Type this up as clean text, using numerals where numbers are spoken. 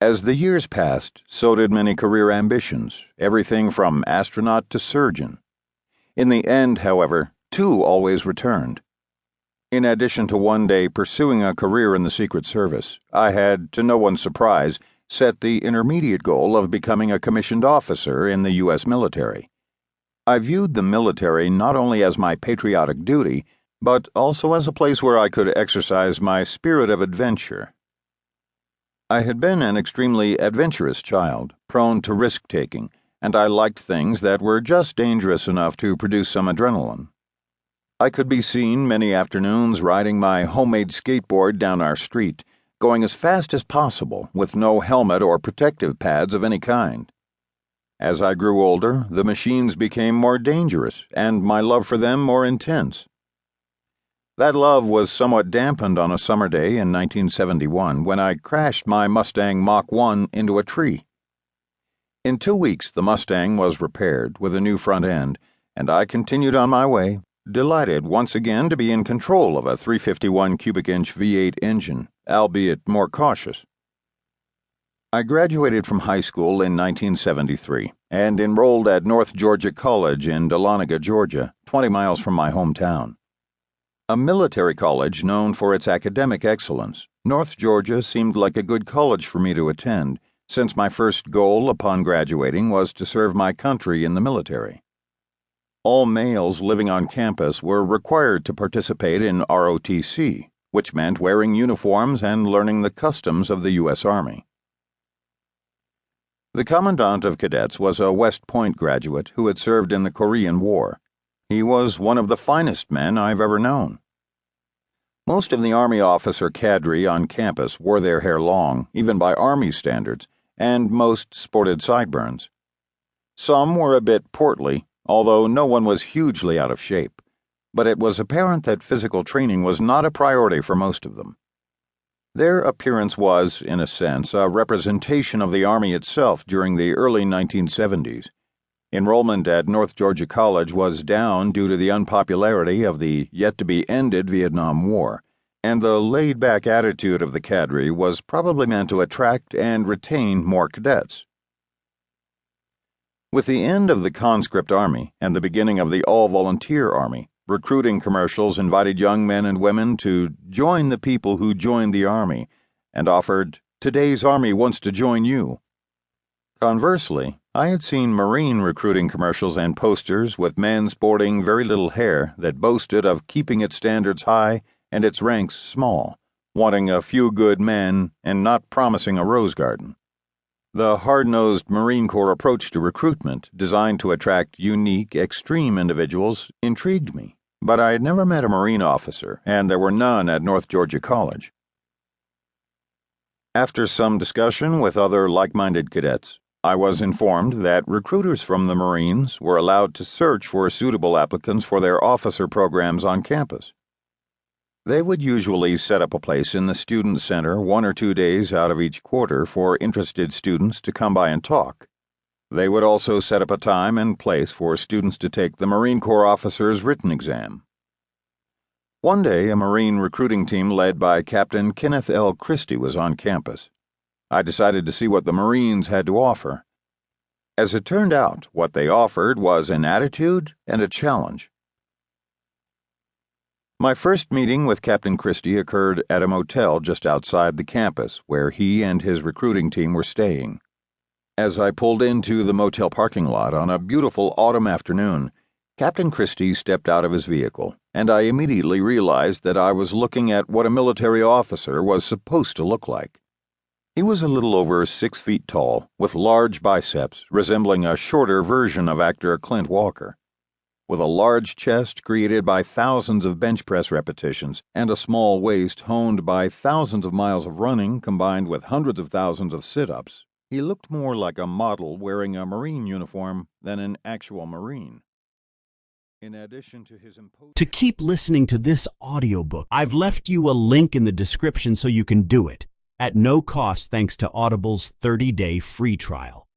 As the years passed, so did many career ambitions, everything from astronaut to surgeon. In the end, however, two always returned. In addition to one day pursuing a career in the Secret Service, I had, to no one's surprise, set the intermediate goal of becoming a commissioned officer in the U.S. military. I viewed the military not only as my patriotic duty, but also as a place where I could exercise my spirit of adventure. I had been an extremely adventurous child, prone to risk-taking, and I liked things that were just dangerous enough to produce some adrenaline. I could be seen many afternoons riding my homemade skateboard down our street, going as fast as possible with no helmet or protective pads of any kind. As I grew older, the machines became more dangerous, and my love for them more intense. That love was somewhat dampened on a summer day in 1971 when I crashed my Mustang Mach 1 into a tree. In 2 weeks, the Mustang was repaired with a new front end, and I continued on my way, delighted once again to be in control of a 351 cubic inch V8 engine, albeit more cautious. I graduated from high school in 1973 and enrolled at North Georgia College in Dahlonega, Georgia, 20 miles from my hometown. A military college known for its academic excellence, North Georgia seemed like a good college for me to attend, since my first goal upon graduating was to serve my country in the military. All males living on campus were required to participate in ROTC, which meant wearing uniforms and learning the customs of the U.S. Army. The commandant of cadets was a West Point graduate who had served in the Korean War. He was one of the finest men I've ever known. Most of the Army officer cadre on campus wore their hair long, even by Army standards, and most sported sideburns. Some were a bit portly, although no one was hugely out of shape, but it was apparent that physical training was not a priority for most of them. Their appearance was, in a sense, a representation of the Army itself during the early 1970s. Enrollment at North Georgia College was down due to the unpopularity of the yet-to-be-ended Vietnam War, and the laid-back attitude of the cadre was probably meant to attract and retain more cadets. With the end of the conscript army and the beginning of the all-volunteer army, recruiting commercials invited young men and women to join the people who joined the Army and offered, "Today's Army wants to join you." Conversely, I had seen Marine recruiting commercials and posters with men sporting very little hair that boasted of keeping its standards high and its ranks small, wanting a few good men and not promising a rose garden. The hard-nosed Marine Corps approach to recruitment, designed to attract unique, extreme individuals, intrigued me, but I had never met a Marine officer, and there were none at North Georgia College. After some discussion with other like-minded cadets, I was informed that recruiters from the Marines were allowed to search for suitable applicants for their officer programs on campus. They would usually set up a place in the student center 1 or 2 days out of each quarter for interested students to come by and talk. They would also set up a time and place for students to take the Marine Corps officer's written exam. One day, a Marine recruiting team led by Captain Kenneth L. Christie was on campus. I decided to see what the Marines had to offer. As it turned out, what they offered was an attitude and a challenge. My first meeting with Captain Christie occurred at a motel just outside the campus where he and his recruiting team were staying. As I pulled into the motel parking lot on a beautiful autumn afternoon, Captain Christie stepped out of his vehicle, and I immediately realized that I was looking at what a military officer was supposed to look like. He was a little over 6 feet tall, with large biceps resembling a shorter version of actor Clint Walker, with a large chest created by thousands of bench press repetitions and a small waist honed by thousands of miles of running combined with hundreds of thousands of sit-ups. He looked more like a model wearing a Marine uniform than an actual Marine. In addition to his To keep listening to this audiobook, I've left you a link in the description so you can do it, at no cost thanks to Audible's 30-day free trial.